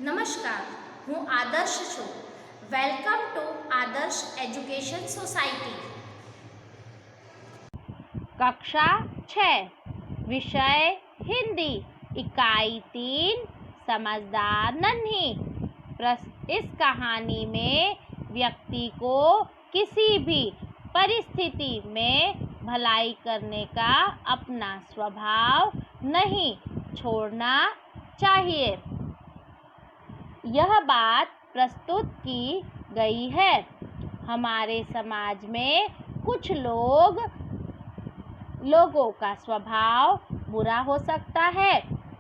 નમસ્કાર, હું આદર્શ છું. વેલકમ ટુ આદર્શ એજ્યુકેશન સોસાયટી. कक्षा 6 विषय हिंदी इकाई 3 समझदार नन्ही। इस कहानी में व्यक्ति को किसी भी परिस्थिति में भलाई करने का अपना स्वभाव नहीं छोड़ना चाहिए। यह बात प्रस्तुत की गई है। हमारे समाज में कुछ लोगों का स्वभाव बुरा हो सकता है,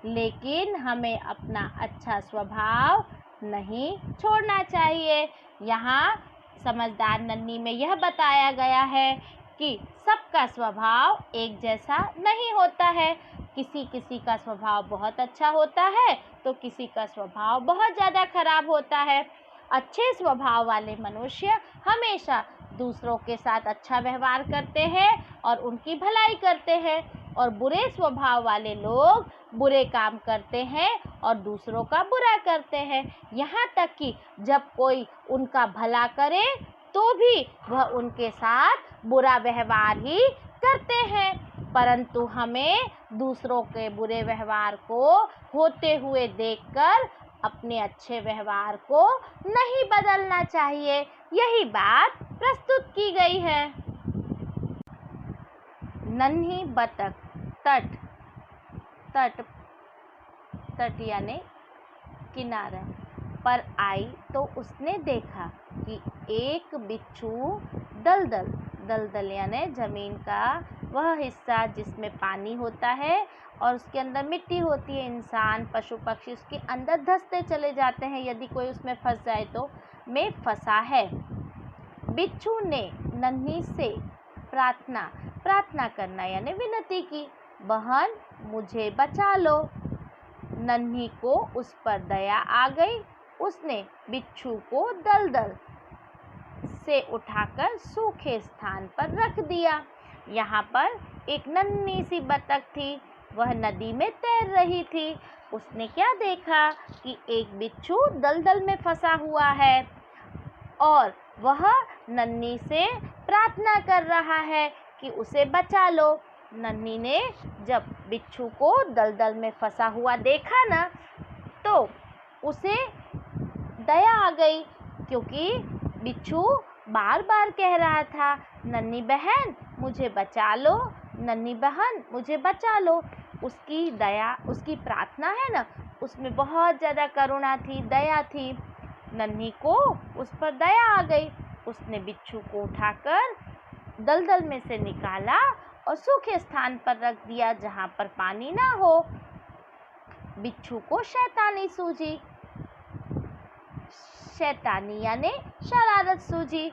लेकिन हमें अपना अच्छा स्वभाव नहीं छोड़ना चाहिए। यहाँ समझदार नन्ही में यह बताया गया है कि सबका स्वभाव एक जैसा नहीं होता है। किसी का स्वभाव बहुत अच्छा होता है तो किसी का स्वभाव बहुत ज़्यादा खराब होता है। अच्छे स्वभाव वाले मनुष्य हमेशा दूसरों के साथ अच्छा व्यवहार करते हैं और उनकी भलाई करते हैं, और बुरे स्वभाव वाले लोग बुरे काम करते हैं और दूसरों का बुरा करते हैं। यहाँ तक कि जब कोई उनका भला करे तो भी वह उनके साथ बुरा व्यवहार ही करते हैं। परंतु हमें दूसरों के बुरे व्यवहार को होते हुए देखकर अपने अच्छे व्यवहार को नहीं बदलना चाहिए। यही बात प्रस्तुत की गई है। नन्ही बतख तट यानी किनारे पर आई तो उसने देखा कि एक बिच्छू दलदल यानी ज़मीन का वह हिस्सा जिसमें पानी होता है और उसके अंदर मिट्टी होती है, इंसान पशु पक्षी उसके अंदर धंसते चले जाते हैं यदि कोई उसमें फंस जाए तो, में फंसा है। बिच्छू ने नन्ही से प्रार्थना करना यानी विनती की, बहन मुझे बचा लो। नन्ही को उस पर दया आ गई। उसने बिच्छू को दलदल से उठाकर सूखे स्थान पर रख दिया। यहाँ पर एक नन्ही सी बतख थी, वह नदी में तैर रही थी। उसने क्या देखा कि एक बिच्छू दलदल में फंसा हुआ है और वह नन्ही से प्रार्थना कर रहा है कि उसे बचा लो। नन्ही ने जब बिच्छू को दलदल में फंसा हुआ देखा ना, तो उसे दया आ गई, क्योंकि बिच्छू बार बार कह रहा था, नन्ही बहन मुझे बचा लो, नन्ही बहन मुझे बचा लो। उसकी दया, उसकी प्रार्थना है ना, उसमें बहुत ज़्यादा करुणा थी, दया थी। नन्ही को उस पर दया आ गई। उसने बिच्छू को उठाकर दलदल में से निकाला और सूखे स्थान पर रख दिया जहाँ पर पानी ना हो। बिच्छू को शैतानी सूझी, शैतानी यानी शरारत सूझी।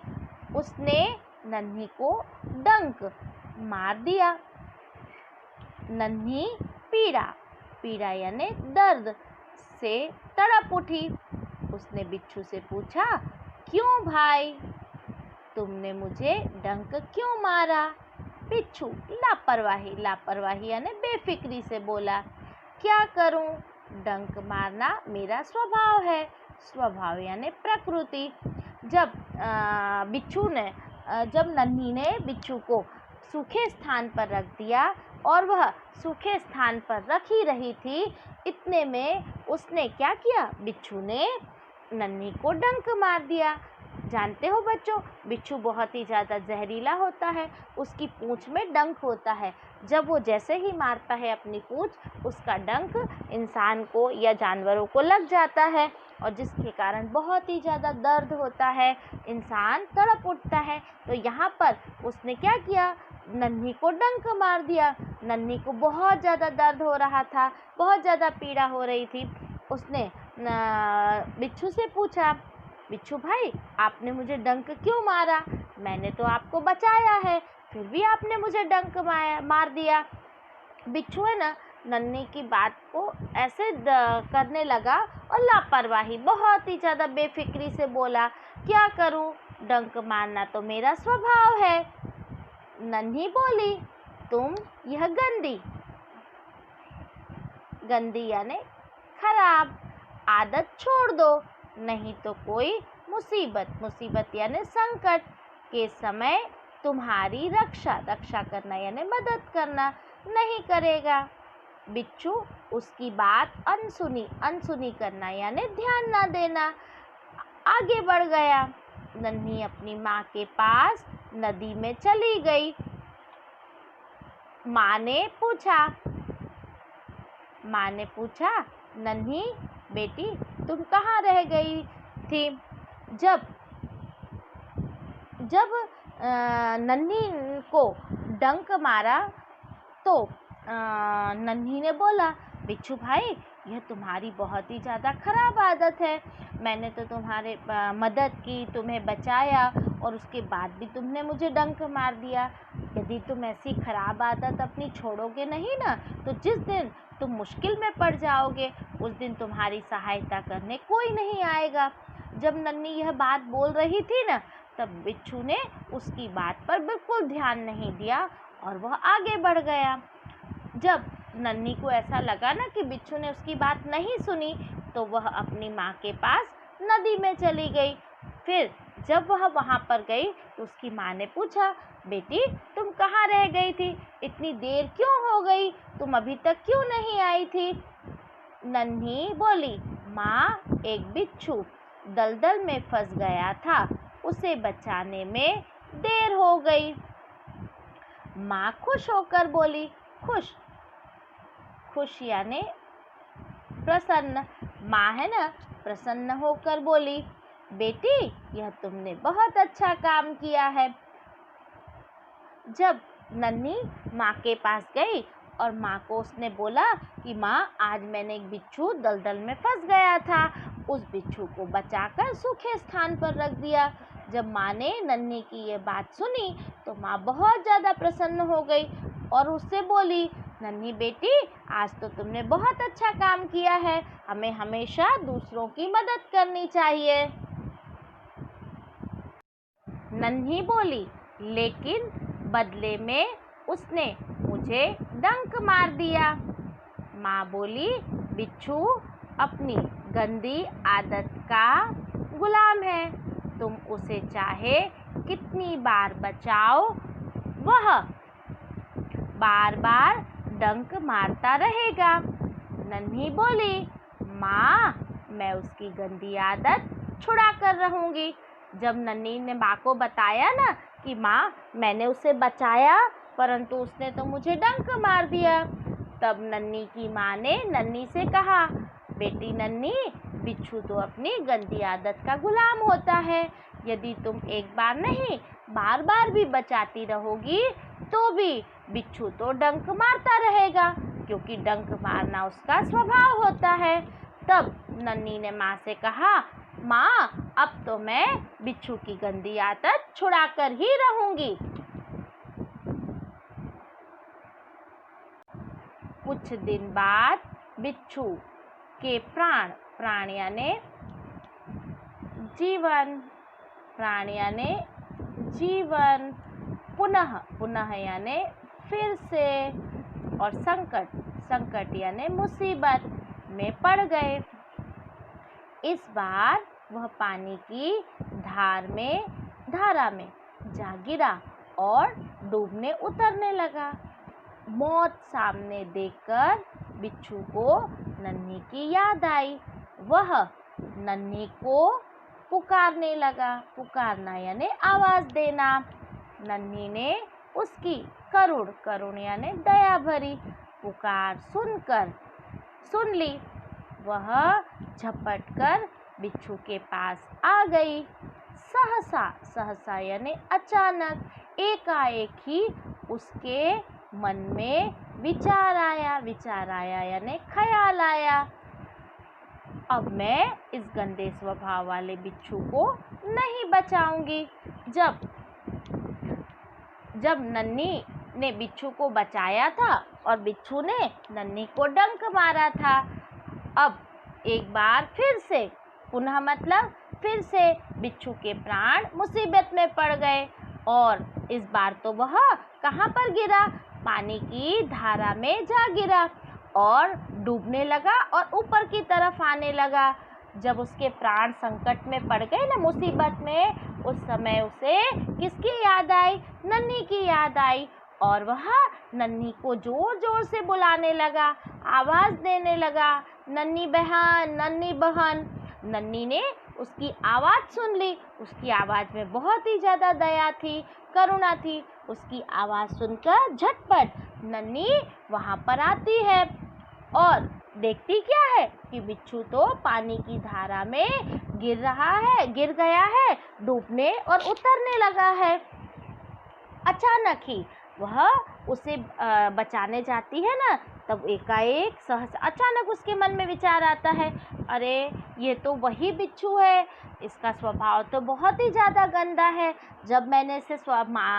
उसने नन्ही को डंक मार दिया। नन्ही पीड़ा यानी दर्द से तड़प उठी। उसने बिच्छू से पूछा, क्यों भाई, तुमने मुझे डंक क्यों मारा? बिच्छू लापरवाही यानी बेफिक्री से बोला, क्या करूं, डंक मारना मेरा स्वभाव है। स्वभाव यानी प्रकृति। जब नन्ही ने बिच्छू को सूखे स्थान पर रख दिया और वह सूखे स्थान पर रख ही रही थी, इतने में उसने क्या किया, बिच्छू ने नन्ही को डंक मार दिया। जानते हो बच्चों, बिच्छू बहुत ही ज़्यादा जहरीला होता है। उसकी पूँछ में डंक होता है। जब वो जैसे ही मारता है अपनी पूँछ, उसका डंक इंसान को या जानवरों को लग जाता है और जिसके कारण बहुत ही ज़्यादा दर्द होता है, इंसान तड़प उठता है। तो यहाँ पर उसने क्या किया, नन्ही को डंक मार दिया। नन्ही को बहुत ज़्यादा दर्द हो रहा था, बहुत ज़्यादा पीड़ा हो रही थी। उसने बिच्छू से पूछा, बिच्छू भाई आपने मुझे डंक क्यों मारा? मैंने तो आपको बचाया है, फिर भी आपने मुझे डंक मार दिया। बिच्छू है ना, नन्ही की बात को ऐसे करने लगा और लापरवाही, बहुत ही ज़्यादा बेफिक्री से बोला, क्या करूं, डंक मारना तो मेरा स्वभाव है। नन्ही बोली, तुम यह गंदी यानी खराब आदत छोड़ दो, नहीं तो कोई मुसीबत यानी संकट के समय तुम्हारी रक्षा करना यानी मदद करना नहीं करेगा। बिच्छू उसकी बात अनसुनी करना यानी ध्यान ना देना आगे बढ़ गया। नन्ही अपनी माँ के पास नदी में चली गई। माँ ने पूछा, नन्ही बेटी तुम कहाँ रह गई थी? जब नन्ही को डंक मारा तो नन्ही ने बोला, बिच्छू भाई यह तुम्हारी बहुत ही ज़्यादा खराब आदत है। मैंने तो तुम्हारे मदद की, तुम्हें बचाया और उसके बाद भी तुमने मुझे डंक मार दिया। यदि तुम ऐसी खराब आदत अपनी छोड़ोगे नहीं ना, तो जिस दिन तुम मुश्किल में पड़ जाओगे उस दिन तुम्हारी सहायता करने कोई नहीं आएगा। जब नन्ही यह बात बोल रही थी ना, तब बिच्छू ने उसकी बात पर बिल्कुल ध्यान नहीं दिया और वह आगे बढ़ गया। जब नन्ही को ऐसा लगा ना कि बिच्छू ने उसकी बात नहीं सुनी, तो वह अपनी माँ के पास नदी में चली गई। फिर जब वह वहाँ पर गई तो उसकी माँ ने पूछा, बेटी तुम कहाँ रह गई थी? इतनी देर क्यों हो गई? तुम अभी तक क्यों नहीं आई थी? नन्ही बोली, माँ एक बिच्छू दलदल में फंस गया था, उसे बचाने में देर हो गई। माँ खुश होकर बोली, खुश यानी प्रसन्न। माँ है ना, प्रसन्न होकर बोली, बेटी यह तुमने बहुत अच्छा काम किया है। जब नन्ही माँ के पास गई और माँ को उसने बोला कि माँ आज मैंने एक बिच्छू दलदल में फंस गया था, उस बिच्छू को बचाकर सूखे स्थान पर रख दिया। जब माँ ने नन्ही की ये बात सुनी तो माँ बहुत ज़्यादा प्रसन्न हो गई और उससे बोली, नन्ही बेटी आज तो तुमने बहुत अच्छा काम किया है, हमें हमेशा दूसरों की मदद करनी चाहिए। नन्ही बोली, लेकिन बदले में उसने मुझे डंक मार दिया। माँ बोली, बिच्छू अपनी गंदी आदत का गुलाम है, तुम उसे चाहे कितनी बार बचाओ वह बार बार डंक मारता रहेगा। नन्ही बोली, माँ मैं उसकी गंदी आदत छुड़ा कर रहूँगी। जब नन्ही ने माँ को बताया ना कि माँ मैंने उसे बचाया परंतु उसने तो मुझे डंक मार दिया, तब नन्ही की माँ ने नन्ही से कहा, बेटी नन्ही बिच्छू तो अपनी गंदी आदत का गुलाम होता है, यदि तुम एक बार नहीं बार बार भी बचाती रहोगी तो भी बिच्छू तो डंक मारता रहेगा, क्योंकि डंक मारना उसका स्वभाव होता है। तब नन्ही ने माँ से कहा, माँ अब तो मैं बिच्छू की गंदी आदत छुड़ा कर ही रहूँगी। कुछ दिन बाद बिच्छू के प्राण यानी जीवन पुनः यानी फिर से और संकट यानी मुसीबत में पड़ गए। इस बार वह पानी की धारा में जा गिरा और डूबने उतरने लगा। मौत सामने देखकर बिच्छू को नन्ही की याद आई। वह नन्ही को पुकारने लगा। पुकारना यानी आवाज देना। नन्ही ने उसकी करुण यानी दया भरी पुकार सुन ली। वह झपट कर बिच्छू के पास आ गई। सहसा यानी अचानक एकाएक ही उसके मन में विचार आया यानी ख्याल आया, अब मैं इस गंदे स्वभाव वाले बिच्छू को नहीं बचाऊंगी। जब नन्ही ने बिच्छू को बचाया था और बिच्छू ने नन्ही को डंक मारा था, अब एक बार फिर से बिच्छू के प्राण मुसीबत में पड़ गए और इस बार तो वह कहाँ पर गिरा? पानी की धारा में जा गिरा और डूबने लगा और ऊपर की तरफ आने लगा। जब उसके प्राण संकट में पड़ गए ना, मुसीबत में, उस समय उसे किसकी याद आई? नन्ही की याद आई और वह नन्ही को जोर जोर से बुलाने लगा, आवाज़ देने लगा, नन्ही बहन, नन्ही बहन। नन्ही ने उसकी आवाज़ सुन ली। उसकी आवाज़ में बहुत ही ज़्यादा दया थी, करुणा थी। उसकी आवाज़ सुनकर झटपट नन्ही वहाँ पर आती है और देखती क्या है कि बिच्छू तो पानी की धारा में गिर गया है, डूबने और उतरने लगा है। अचानक ही वह उसे बचाने जाती है ना, तब एकाएक सहसा अचानक उसके मन में विचार आता है, अरे ये तो वही बिच्छू है, इसका स्वभाव तो बहुत ही ज़्यादा गंदा है। जब मैंने इसे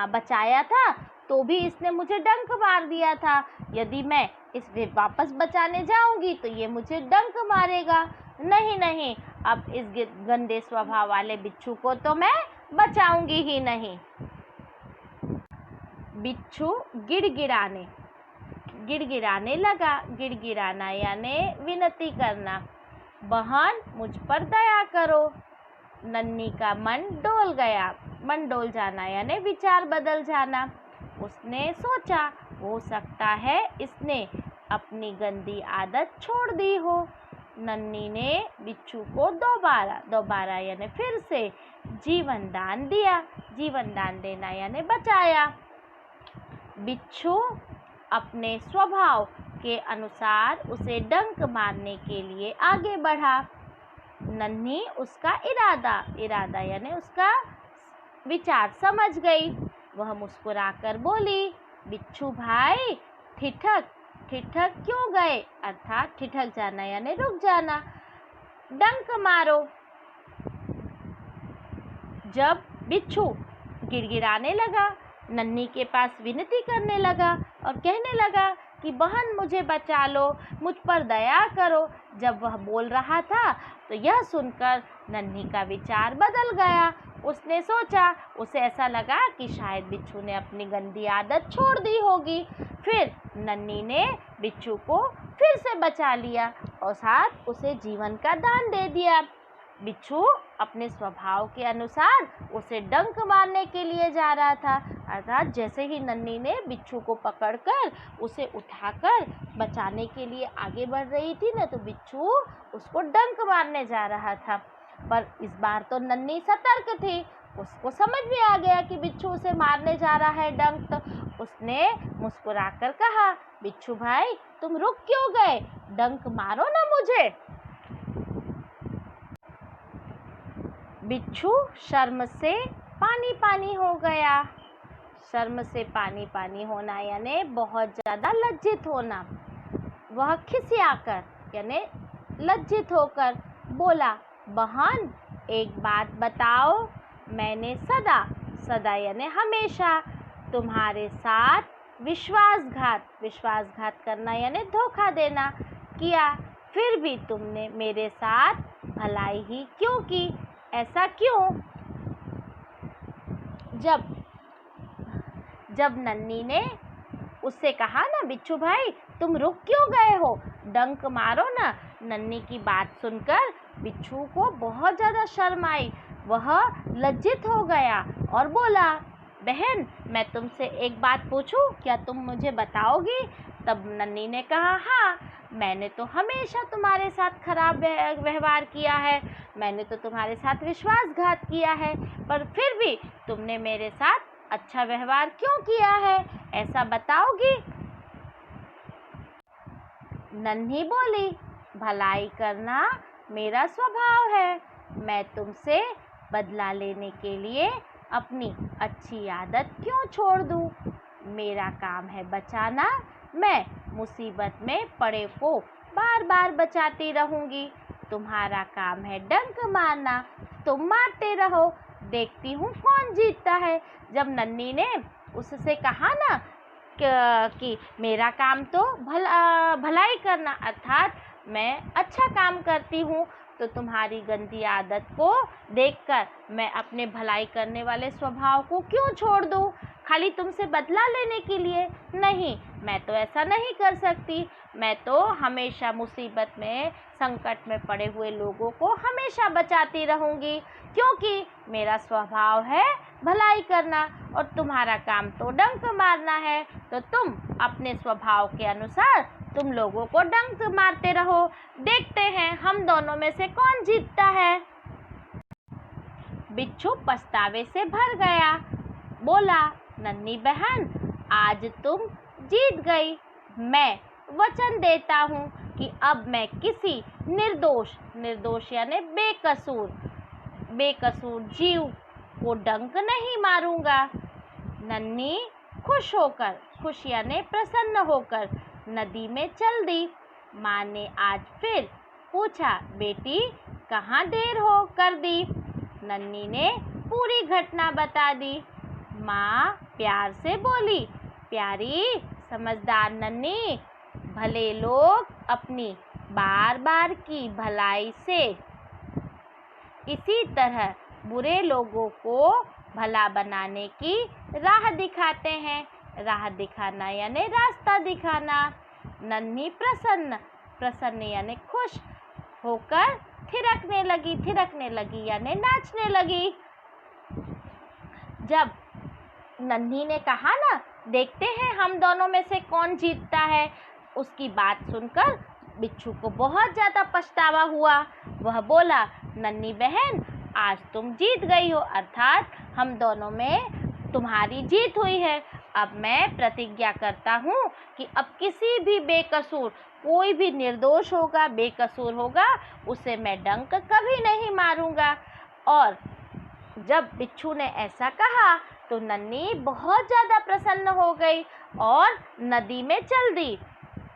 बचाया था तो भी इसने मुझे डंक मार दिया था। यदि मैं इसे वापस बचाने जाऊंगी तो ये मुझे डंक मारेगा। नहीं नहीं, अब इस गंदे स्वभाव वाले बिच्छू को तो मैं बचाऊंगी ही नहीं। बिच्छू गिड़गिड़ाने लगा। गिड़गिड़ाना यानी विनती करना, बहन मुझ पर दया करो। नन्ही का मन डोल जाना यानी विचार बदल जाना। उसने सोचा, हो सकता है इसने अपनी गंदी आदत छोड़ दी हो। नन्ही ने बिच्छू को दोबारा यानी फिर से जीवन दान दिया। जीवन दान देना यानी बचाया। बिच्छू अपने स्वभाव के अनुसार उसे डंक मारने के लिए आगे बढ़ा। नन्ही उसका इरादा यानी उसका विचार समझ गई। वह मुस्कुराकर बोली, बिच्छू भाई, ठिठक क्यों गए? अर्थात ठिठक जाना यानी रुक जाना, डंक मारो। जब बिच्छू गिड़गिड़ाने लगा, नन्ही के पास विनती करने लगा और कहने लगा कि बहन मुझे बचा लो, मुझ पर दया करो। जब वह बोल रहा था तो यह सुनकर नन्ही का विचार बदल गया। उसने सोचा, उसे ऐसा लगा कि शायद बिच्छू ने अपनी गंदी आदत छोड़ दी होगी। फिर नन्ही ने बिच्छू को फिर से बचा लिया और साथ उसे जीवन का दान दे दिया। बिच्छू अपने स्वभाव के अनुसार उसे डंक मारने के लिए जा रहा था। अर्थात जैसे ही नन्ही ने बिच्छू को पकड़कर उसे उठाकर बचाने के लिए आगे बढ़ रही थी ना, तो बिच्छू उसको डंक मारने जा रहा था। पर इस बार तो नन्ही सतर्क थी। उसको समझ में आ गया कि बिच्छू उसे मारने जा रहा है डंक। तो उसने मुस्कुराकर कहा, बिच्छू भाई तुम रुक क्यों गए? डंक मारो ना मुझे। बिच्छू शर्म से पानी हो गया। शर्म से पानी होना यानी बहुत ज़्यादा लज्जित होना। वह खिसियाकर यानी लज्जित होकर बोला, बहन एक बात बताओ, मैंने सदा यानी हमेशा तुम्हारे साथ विश्वासघात करना यानी धोखा देना किया, फिर भी तुमने मेरे साथ भलाई ही क्यों की? ऐसा क्यों? जब नन्ही ने उससे कहा ना, बिच्छू भाई तुम रुक क्यों गए हो? डंक मारो ना। नन्ही की बात सुनकर बिच्छू को बहुत ज़्यादा शर्म आई। वह लज्जित हो गया और बोला, बहन मैं तुमसे एक बात पूछूं, क्या तुम मुझे बताओगी? तब नन्ही ने कहा, हाँ, मैंने तो हमेशा तुम्हारे साथ खराब व्यवहार किया है, मैंने तो तुम्हारे साथ विश्वासघात किया है, पर फिर भी तुमने मेरे साथ अच्छा व्यवहार क्यों किया है? ऐसा बताओगी? नन्ही बोली, भलाई करना मेरा स्वभाव है। मैं तुमसे बदला लेने के लिए अपनी अच्छी आदत क्यों छोड़ दूँ? मेरा काम है बचाना। मैं मुसीबत में पड़े को बार बार बचाती रहूँगी। तुम्हारा काम है डंक मारना, तुम मारते रहो, देखती हूँ कौन जीतता है। जब नन्ही ने उससे कहा ना कि मेरा काम तो भलाई करना, अर्थात मैं अच्छा काम करती हूँ, तो तुम्हारी गंदी आदत को देखकर मैं अपने भलाई करने वाले स्वभाव को क्यों छोड़ दूँ? खाली तुमसे बदला लेने के लिए? नहीं, मैं तो ऐसा नहीं कर सकती। मैं तो हमेशा मुसीबत में, संकट में पड़े हुए लोगों को हमेशा बचाती रहूँगी, क्योंकि मेरा स्वभाव है भलाई करना और तुम्हारा काम तो डंक मारना है। तो तुम अपने स्वभाव के अनुसार तुम लोगों को डंक मारते रहो। देखते हैं हम दोनों में से कौन जीतता है। बिच्छू पछतावे से भर गया। बोला, नन्ही बहन, आज तुम जीत गई। मैं वचन देता हूँ कि अब मैं किसी निर्दोष यानी बेकसूर जीव को डंक नहीं मारूंगा। नन्ही खुश यानी प्रसन्न होकर नदी में चल दी। माँ ने आज फिर पूछा, बेटी कहाँ देर हो कर दी? नन्ही ने पूरी घटना बता दी। माँ प्यार से बोली, प्यारी समझदार नन्ही, भले लोग अपनी बार की भलाई से इसी तरह बुरे लोगों को भला बनाने की राह दिखाते हैं। राह दिखाना यानी रास्ता दिखाना। नन्ही प्रसन्न यानी खुश होकर थिरकने लगी यानी नाचने लगी। जब नन्ही ने कहा ना, देखते हैं हम दोनों में से कौन जीतता है, उसकी बात सुनकर बिच्छू को बहुत ज़्यादा पछतावा हुआ। वह बोला, नन्ही बहन, आज तुम जीत गई हो, अर्थात हम दोनों में तुम्हारी जीत हुई है। अब मैं प्रतिज्ञा करता हूँ कि अब किसी भी बेकसूर, कोई भी निर्दोष होगा, बेकसूर होगा, उसे मैं डंक कभी नहीं मारूंगा। और जब बिच्छू ने ऐसा कहा तो नन्ही बहुत ज़्यादा प्रसन्न हो गई और नदी में चल दी।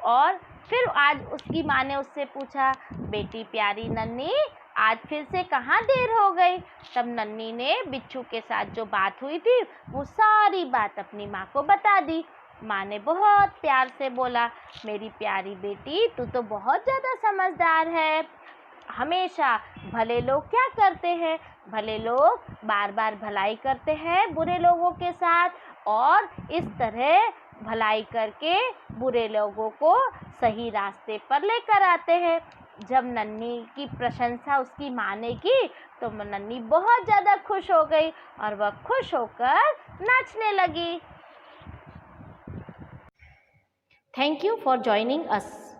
और फिर आज उसकी माँ ने उससे पूछा, बेटी प्यारी नन्ही, आज फिर से कहाँ देर हो गई? तब नन्ही ने बिच्छू के साथ जो बात हुई थी वो सारी बात अपनी माँ को बता दी। माँ ने बहुत प्यार से बोला, मेरी प्यारी बेटी, तू तो बहुत ज़्यादा समझदार है। हमेशा भले लोग क्या करते हैं, भले लोग बार भलाई करते हैं बुरे लोगों के साथ, और इस तरह भलाई करके बुरे लोगों को सही रास्ते पर लेकर आते हैं। जब नन्ही की प्रशंसा उसकी माँ ने की तो नन्ही बहुत ज़्यादा खुश हो गई और वह खुश होकर नाचने लगी। Thank you for joining us.